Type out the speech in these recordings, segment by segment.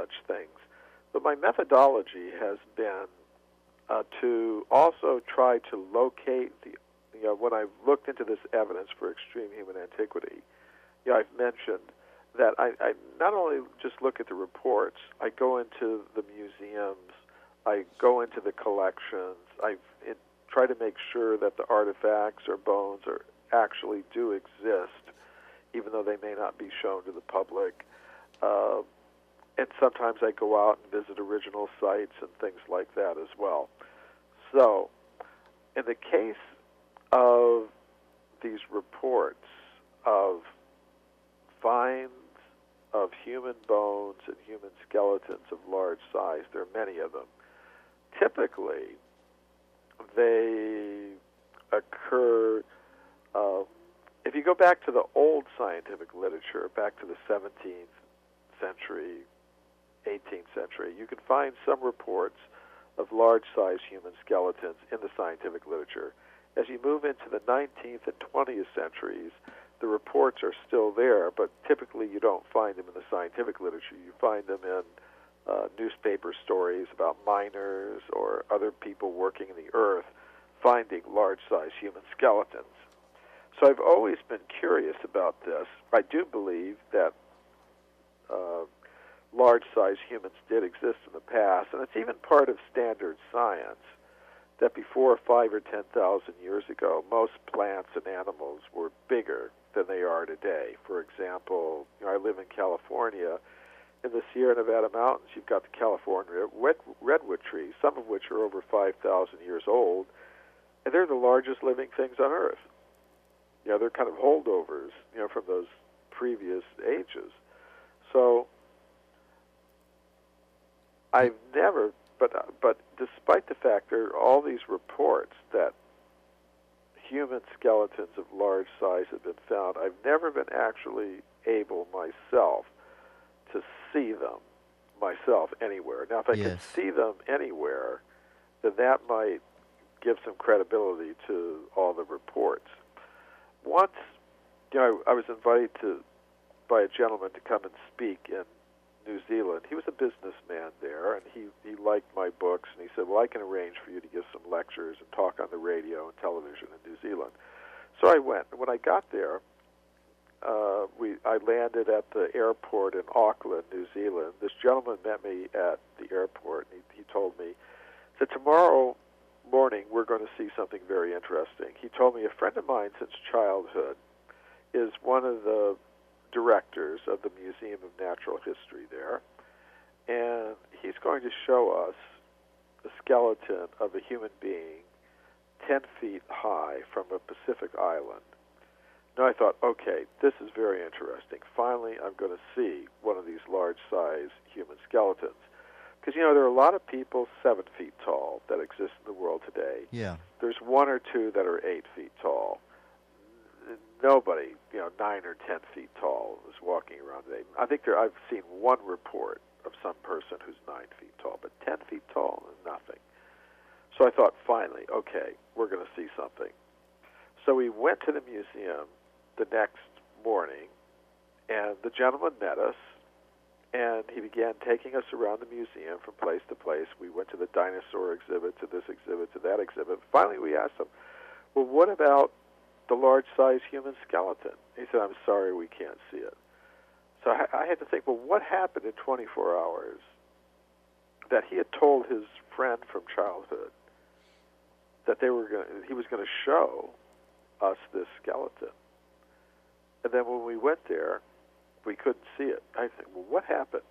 such things. But my methodology has been to also try to locate when I've looked into this evidence for extreme human antiquity, I've mentioned that I not only just look at the reports, I go into the museums, I go into the collections, I try to make sure that the artifacts or bones actually do exist, even though they may not be shown to the public. And sometimes I go out and visit original sites and things like that as well. So, in the case of these reports of finds of human bones and human skeletons of large size, there are many of them. Typically, they occur, if you go back to the old scientific literature, back to the 17th century, 18th century, you can find some reports of large-sized human skeletons in the scientific literature. As you move into the 19th and 20th centuries, the reports are still there, but typically you don't find them in the scientific literature. You find them in newspaper stories about miners or other people working in the earth finding large-sized human skeletons. So I've always been curious about this. I do believe that large-sized humans did exist in the past, and it's even part of standard science that before 5,000 or 10,000 years ago, most plants and animals were bigger than they are today. For example, I live in California. In the Sierra Nevada mountains, you've got the California redwood trees, some of which are over 5,000 years old, and they're the largest living things on Earth. They're kind of holdovers, from those previous ages. So I've never, but despite the fact there are all these reports that human skeletons of large size have been found, I've never been actually able myself to see them myself anywhere. Now, if I could see them anywhere, then that might give some credibility to all the reports. Once, I was invited by a gentleman to come and speak in New Zealand. He was a businessman there, and he liked my books, and he said, well, I can arrange for you to give some lectures and talk on the radio and television in New Zealand. So I went. And when I got there, I landed at the airport in Auckland, New Zealand. This gentleman met me at the airport, and he told me that tomorrow morning we're going to see something very interesting. He told me a friend of mine since childhood is one of the directors of the Museum of Natural History there, and he's going to show us a skeleton of a human being 10 feet high from a Pacific island. Now I thought, okay, this is very interesting. Finally, I'm going to see one of these large-size human skeletons. Because, there are a lot of people 7 feet tall that exist in the world today. Yeah. There's 1 or 2 that are 8 feet tall. Nobody, 9 or 10 feet tall is walking around today. I think I've seen one report of some person who's 9 feet tall, but 10 feet tall is nothing. So I thought, finally, okay, we're going to see something. So we went to the museum the next morning, and the gentleman met us, and he began taking us around the museum from place to place. We went to the dinosaur exhibit, to this exhibit, to that exhibit. Finally, we asked him, well, what about the large-sized human skeleton? He said, I'm sorry, we can't see it. So I had to think, well, what happened in 24 hours that he had told his friend from childhood that he was going to show us this skeleton? And then when we went there, we couldn't see it. I think, well, what happened?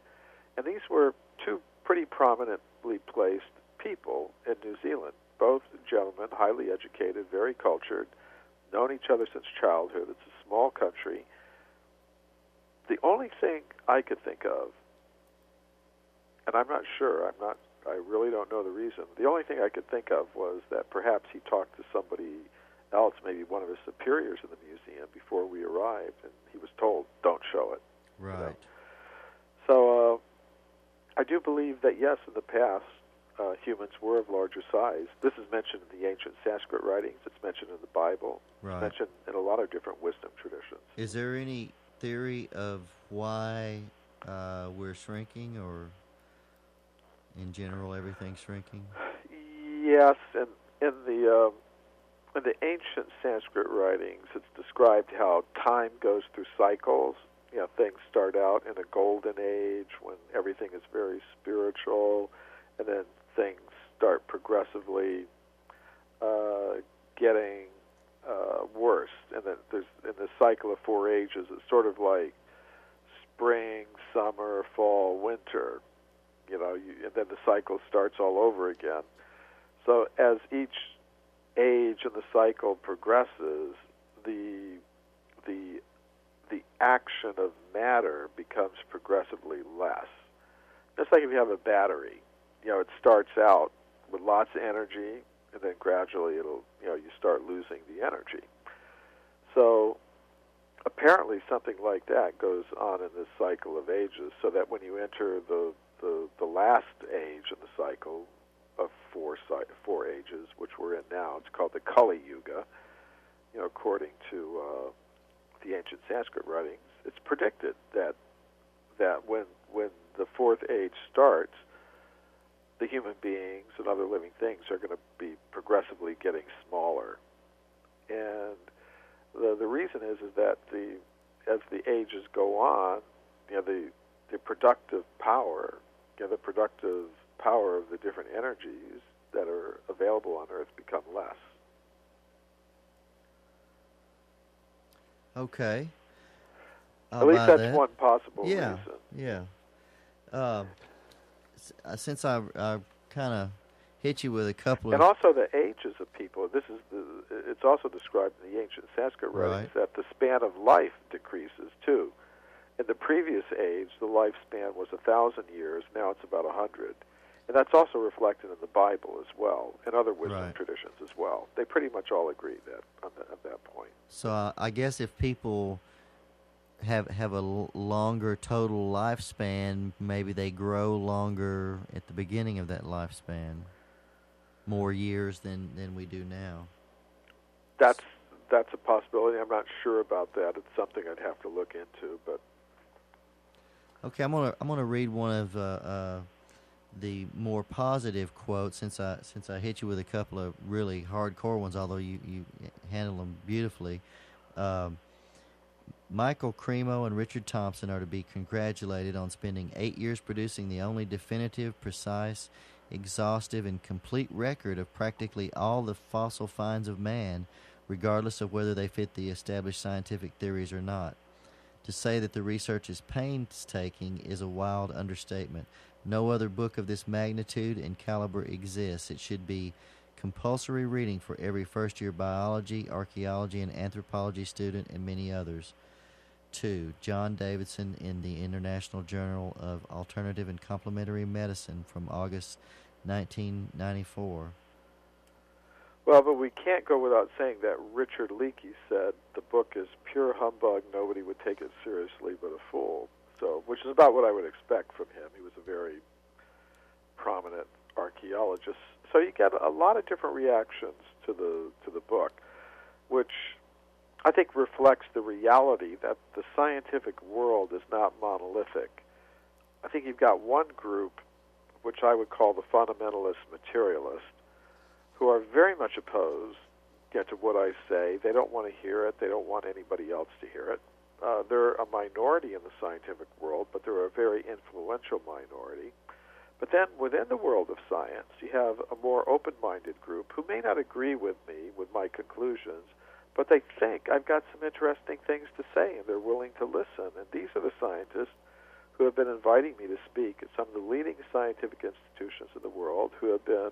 And these were 2 pretty prominently placed people in New Zealand, both gentlemen, highly educated, very cultured, known each other since childhood. It's a small country. The only thing I could think of, and I'm not sure, I really don't know the reason. The only thing I could think of was that perhaps he talked to somebody else, maybe one of his superiors in the museum before we arrived, and he was told, don't show it. Right. So I do believe that, yes, in the past, humans were of larger size. This is mentioned in the ancient Sanskrit writings. It's mentioned in the Bible. Right. It's mentioned in a lot of different wisdom traditions. Is there any theory of why we're shrinking, or in general, everything's shrinking? Yes, and in the ancient Sanskrit writings, it's described how time goes through cycles. You know, things start out in a golden age when everything is very spiritual, and then things start progressively getting worse. And then there's in the cycle of 4 ages, it's sort of like spring, summer, fall, winter. You know, and then the cycle starts all over again. So as each age in the cycle progresses, the action of matter becomes progressively less. Just like if you have a battery, you know, it starts out with lots of energy, and then gradually you start losing the energy. So apparently something like that goes on in this cycle of ages, so that when you enter the last age in the cycle of four ages, which we're in now, it's called the Kali Yuga. You know, according to the ancient Sanskrit writings, it's predicted that when the 4th age starts, the human beings and other living things are going to be progressively getting smaller. And the reason is that as the ages go on, you know, the productive power, the productive power of the different energies that are available on Earth become less. Okay. At least that's one possible reason. Yeah. Since I kind of hit you with a couple of... And also the ages of people. It's also described in the ancient Sanskrit writings that the span of life decreases too. In the previous age, the lifespan was 1,000 years. Now it's about 100. And that's also reflected in the Bible as well, and other wisdom traditions as well. They pretty much all agree at that point. So I guess if people have a longer total lifespan, maybe they grow longer at the beginning of that lifespan, more years than we do now. That's a possibility. I'm not sure about that. It's something I'd have to look into. But okay, I'm gonna read one of the more positive quotes, since I hit you with a couple of really hardcore ones, although you handle them beautifully. Michael Cremo and Richard Thompson are to be congratulated on spending 8 years producing the only definitive, precise, exhaustive, and complete record of practically all the fossil finds of man, regardless of whether they fit the established scientific theories or not. To say that the research is painstaking is a wild understatement. No other book of this magnitude and caliber exists. It should be compulsory reading for every first-year biology, archaeology, and anthropology student, and many others. 2. John Davidson in the International Journal of Alternative and Complementary Medicine from August 1994. Well, but we can't go without saying that Richard Leakey said the book is pure humbug. Nobody would take it seriously but a fool. So, which is about what I would expect from him. He was a very prominent archaeologist. So you get a lot of different reactions to the book, which I think reflects the reality that the scientific world is not monolithic. I think you've got one group, which I would call the fundamentalist materialists, who are very much opposed to what I say. They don't want to hear it. They don't want anybody else to hear it. They're a minority in the scientific world, but they're a very influential minority. But then within the world of science, you have a more open-minded group who may not agree with me, with my conclusions, but they think I've got some interesting things to say, and they're willing to listen. And these are the scientists who have been inviting me to speak at some of the leading scientific institutions in the world, who have been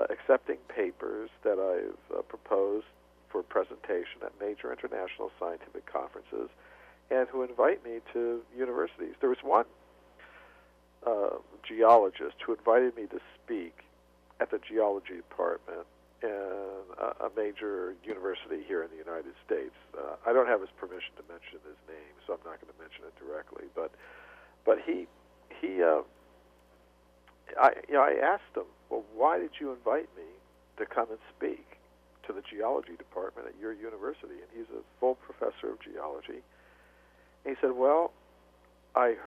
accepting papers that I've proposed for presentation at major international scientific conferences, and who invite me to universities. There was one geologist who invited me to speak at the geology department in a major university here in the United States. I don't have his permission to mention his name, so I'm not going to mention it directly. But I asked him, well, why did you invite me to come and speak to the geology department at your university? And he's a full professor of geology. And he said, well, I